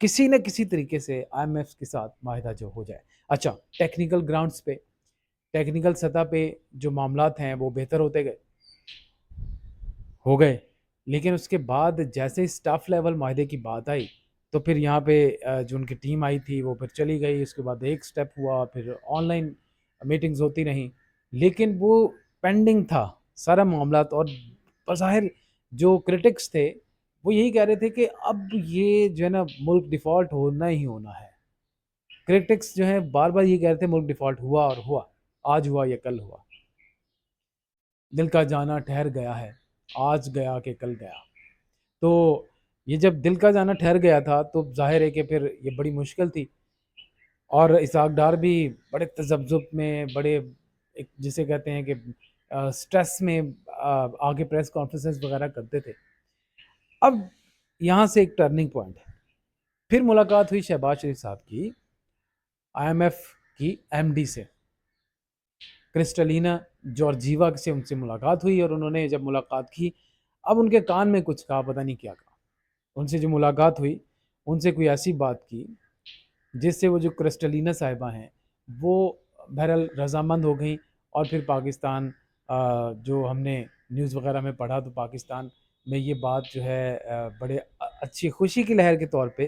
کسی نہ کسی طریقے سے IMF کے ساتھ معاہدہ جو ہو جائے. اچھا، ٹیکنیکل گراؤنڈز پہ، ٹیکنیکل سطح پہ جو معاملات ہیں وہ بہتر ہوتے گئے، ہو گئے، لیکن اس کے بعد جیسے اسٹاف لیول معاہدے کی بات آئی تو پھر یہاں پہ جو ان کی ٹیم آئی تھی وہ پھر چلی گئی. اس کے بعد ایک سٹیپ ہوا، پھر آن لائن میٹنگز ہوتی رہیں، لیکن وہ پینڈنگ تھا سارا معاملات. اور بظاہر جو کرٹکس تھے وہ یہی کہہ رہے تھے کہ اب یہ جو ہے نا ملک ڈیفالٹ ہونا ہی ہونا ہے. کرٹکس جو ہیں بار بار یہ کہہ رہے تھے ملک ڈیفالٹ ہوا، اور ہوا، آج ہوا یا کل ہوا. دل کا جانا ٹھہر گیا ہے، آج گیا کہ کل گیا. تو یہ جب دل کا جانا ٹھہر گیا تھا تو ظاہر ہے کہ پھر یہ بڑی مشکل تھی. اور اسحاق ڈار بھی بڑے تذبذب میں، بڑے جسے کہتے ہیں کہ سٹریس میں آگے پریس کانفرنسز وغیرہ کرتے تھے. اب یہاں سے ایک ٹرننگ پوائنٹ ہے. پھر ملاقات ہوئی شہباز شریف صاحب کی IMF کی MD سے، کرسٹلینا جارجیوا سے ان سے ملاقات ہوئی. اور انہوں نے جب ملاقات کی، اب ان کے کان میں کچھ کہا، پتہ نہیں کیا کہا. ان سے جو ملاقات ہوئی، ان سے کوئی ایسی بات کی جس سے وہ جو کرسٹلینا صاحبہ ہیں وہ بہرحال رضامند ہو گئیں. اور پھر پاکستان جو ہم نے نیوز وغیرہ میں پڑھا تو پاکستان میں یہ بات جو ہے بڑے اچھی خوشی کی لہر کے طور پہ،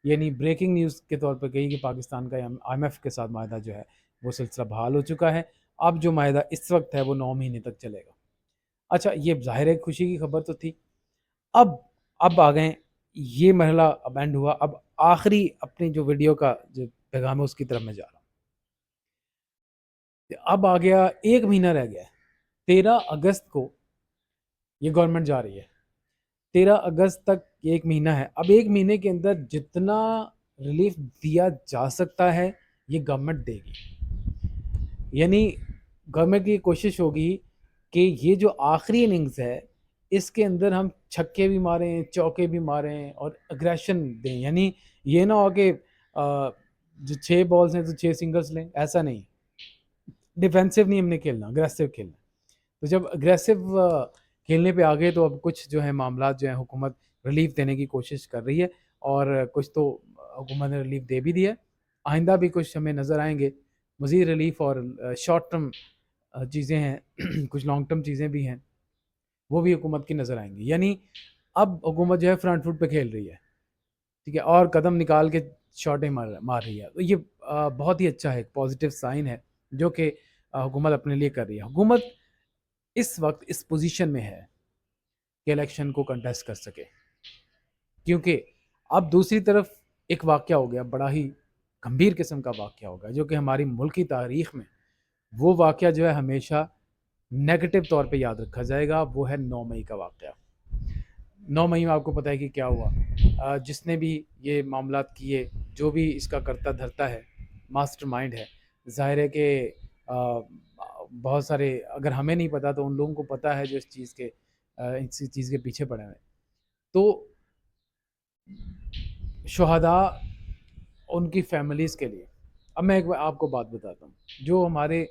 یعنی بریکنگ نیوز کے طور پہ کہی کہ پاکستان کا IMF کے ساتھ معاہدہ جو ہے وہ سلسلہ بحال ہو چکا ہے. اب جو معاہدہ اس وقت ہے وہ 9 مہینے تک چلے گا. اچھا، یہ ظاہر ہے خوشی کی خبر تو تھی. اب آ گئے، یہ مرحلہ اب اینڈ ہوا. اب آخری اپنی جو ویڈیو کا جو پیغام ہے اس کی طرف میں جا رہا ہوں. اب آ گیا، 1 مہینہ رہ گیا ہے. 13 اگست کو یہ گورنمنٹ جا رہی ہے. 13 اگست تک 1 مہینہ ہے. اب 1 مہینے کے اندر جتنا ریلیف دیا جا سکتا ہے یہ گورنمنٹ دے گی. یعنی گورنمنٹ کی کوشش ہوگی کہ یہ جو آخری اننگز ہے اس کے اندر ہم چھکے بھی ماریں، چوکے بھی ماریں اور اگریشن دیں. یعنی یہ نہ ہو کہ جو 6 بالز ہیں تو 6 سنگلز لیں، ایسا نہیں. ڈیفینسو نہیں ہم نے کھیلنا، اگریسو کھیلنا. تو جب اگریسو کھیلنے پہ آگے تو اب کچھ جو ہے معاملات جو ہیں حکومت ریلیف دینے کی کوشش کر رہی ہے، اور کچھ تو حکومت نے ریلیف دے بھی دیا ہے. آئندہ بھی کچھ ہمیں نظر آئیں گے مزید ریلیف، اور شارٹ ٹرم چیزیں ہیں، کچھ لانگ ٹرم چیزیں بھی ہیں، وہ بھی حکومت کی نظر آئیں گی. یعنی اب حکومت جو ہے فرنٹ فٹ پہ کھیل رہی ہے، ٹھیک ہے، اور قدم نکال کے شاٹیں مار رہی ہے. تو یہ بہت ہی اچھا ہے، پازیٹیو سائن ہے جو کہ حکومت اپنے لیے کر رہی ہے. حکومت اس وقت اس پوزیشن میں ہے کہ الیکشن کو کنٹیسٹ کر سکے، کیونکہ اب دوسری طرف ایک واقعہ ہو گیا، بڑا ہی گمبھیر قسم کا واقعہ ہوگا جو کہ ہماری ملکی تاریخ میں وہ واقعہ جو ہے ہمیشہ نیگیٹو طور پہ یاد رکھا جائے گا. وہ ہے 9 مئی کا واقعہ. 9 مئی میں آپ کو پتہ ہے کہ کیا ہوا. جس نے بھی یہ معاملات کیے، جو بھی اس کا کرتا دھرتا ہے، ماسٹر مائنڈ ہے، ظاہر ہے کہ بہت سارے، اگر ہمیں نہیں پتا تو ان لوگوں کو پتہ ہے جو اس چیز کے پیچھے پڑے ہوئے. تو شہداء، ان کی فیملیز کے لیے اب میں ایک آپ کو بات بتاتا ہوں. جو ہمارے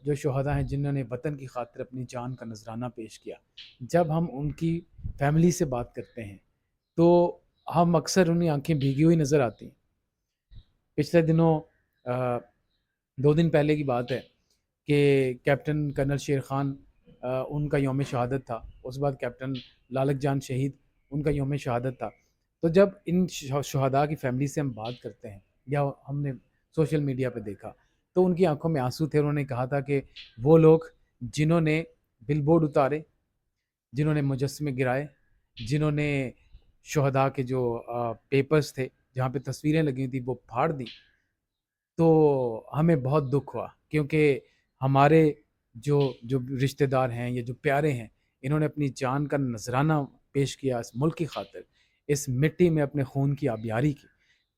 جو شہداء ہیں جنہوں نے وطن کی خاطر اپنی جان کا نذرانہ پیش کیا، جب ہم ان کی فیملی سے بات کرتے ہیں تو ہم اکثر انہیں آنکھیں بھیگی ہوئی نظر آتی ہیں. پچھلے دنوں 2 دن پہلے کی بات ہے کہ کیپٹن کرنل شیر خان ان کا یوم شہادت تھا. اس کے بعد کیپٹن لالک جان شہید، ان کا یوم شہادت تھا. تو جب ان شہداء کی فیملی سے ہم بات کرتے ہیں یا ہم نے سوشل میڈیا پہ دیکھا تو ان کی آنکھوں میں آنسو تھے. انہوں نے کہا تھا کہ وہ لوگ جنہوں نے بل بورڈ اتارے، جنہوں نے مجسمے گرائے، جنہوں نے شہداء کے جو پیپرز تھے جہاں پہ تصویریں لگی تھیں وہ پھاڑ دیں، تو ہمیں بہت دکھ ہوا. کیونکہ ہمارے جو رشتہ دار ہیں یا جو پیارے ہیں، انہوں نے اپنی جان کا نذرانہ پیش کیا اس ملک کی خاطر، اس مٹی میں اپنے خون کی آبیاری کی.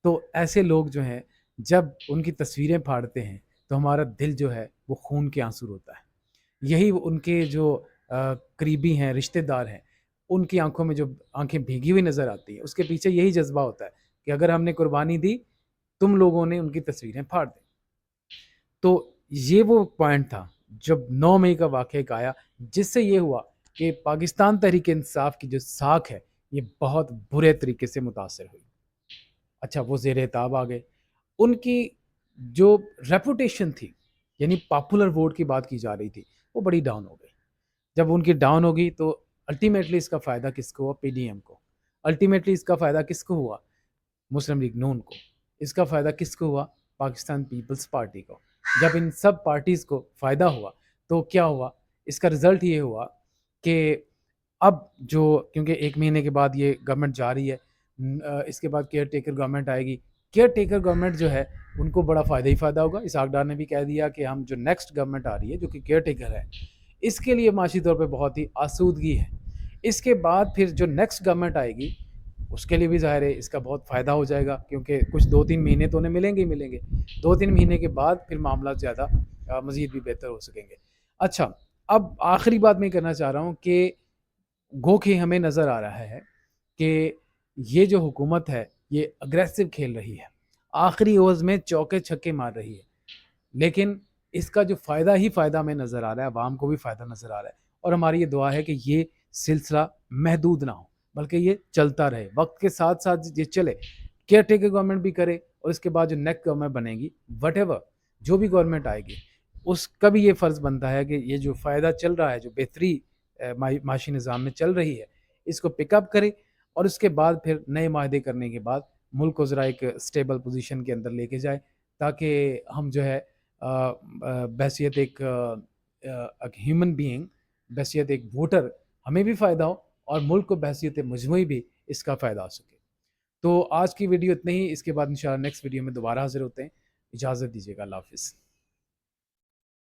تو ایسے لوگ جو ہیں جب ان کی تصویریں پھاڑتے ہیں تو ہمارا دل جو ہے وہ خون کے آنسو ہوتا ہے. یہی ان کے جو قریبی ہیں، رشتہ دار ہیں، ان کی آنکھوں میں جو آنکھیں بھیگی ہوئی نظر آتی ہیں، اس کے پیچھے یہی جذبہ ہوتا ہے کہ اگر ہم نے قربانی دی، تم لوگوں نے ان کی تصویریں پھاڑ دیں. تو یہ وہ پوائنٹ تھا جب 9 مئی کا واقعہ آیا، جس سے یہ ہوا کہ پاکستان تحریک انصاف کی جو ساکھ ہے یہ بہت برے طریقے سے متاثر ہوئی. اچھا وہ زیر اعتاب آ گئے. ان کی جو ریپوٹیشن تھی، یعنی پاپولر ووٹ کی بات کی جا رہی تھی، وہ بڑی ڈاؤن ہو گئی. جب ان کی ڈاؤن ہوگی تو الٹیمیٹلی اس کا فائدہ کس کو ہوا؟ پی ڈی ایم کو. الٹیمیٹلی اس کا فائدہ کس کو ہوا؟ مسلم لیگ نون کو. اس کا فائدہ کس کو ہوا؟ پاکستان پیپلز پارٹی کو. جب ان سب پارٹیز کو فائدہ ہوا تو کیا ہوا؟ اس کا رزلٹ یہ ہوا کہ اب جو، کیونکہ 1 مہینے کے بعد یہ گورنمنٹ جا رہی ہے، اس کے بعد کیئر ٹیکر گورنمنٹ آئے گی. کیئر ٹیکر گورنمنٹ جو ہے ان کو بڑا فائدہ ہی فائدہ ہوگا. اسحاق ڈار نے بھی کہہ دیا کہ ہم جو نیکسٹ گورنمنٹ آ رہی ہے جو کہ کیئر ٹیکر ہے، اس کے لیے معاشی طور پہ بہت ہی آسودگی ہے. اس کے بعد پھر جو نیکسٹ گورنمنٹ آئے گی اس کے لیے بھی ظاہر ہے اس کا بہت فائدہ ہو جائے گا، کیونکہ کچھ 2-3 مہینے تو انہیں ملیں گے ہی ملیں گے. 2-3 مہینے کے بعد پھر معاملات زیادہ مزید بھی بہتر ہو سکیں گے. اچھا، اب آخری بات میں کرنا چاہ رہا ہوں کہ گو کہ ہمیں نظر آ رہا ہے کہ یہ جو حکومت ہے یہ اگریسو کھیل رہی ہے، آخری اوورز میں چوکے چھکے مار رہی ہے، لیکن اس کا جو فائدہ ہی فائدہ ہمیں نظر آ رہا ہے، عوام کو بھی فائدہ نظر آ رہا ہے. اور ہماری یہ دعا ہے کہ یہ سلسلہ محدود نہ ہو، بلکہ یہ چلتا رہے، وقت کے ساتھ ساتھ یہ چلے. کیئر ٹیکر گورنمنٹ بھی کرے اور اس کے بعد جو نیکسٹ گورنمنٹ بنے گی، وٹ ایور جو بھی گورنمنٹ آئے گی، اس کا بھی یہ فرض بنتا ہے کہ یہ جو فائدہ چل رہا ہے، جو بہتری معاشی نظام میں چل رہی ہے، اس کو پک اپ کرے اور اس کے بعد پھر نئے معاہدے کرنے کے بعد ملک کو ذرا ایک اسٹیبل پوزیشن کے اندر لے کے جائے، تاکہ ہم جو ہے بحیثیت ایک ہیومن بینگ، بحیثیت ایک ووٹر، ہمیں بھی فائدہ ہو اور ملک کو بحیثیت مجموعی بھی اس کا فائدہ ہو سکے. تو آج کی ویڈیو اتنے ہی، اس کے بعد انشاءاللہ نیکسٹ ویڈیو میں دوبارہ حاضر ہوتے ہیں. اجازت دیجیے گا، اللہ حافظ.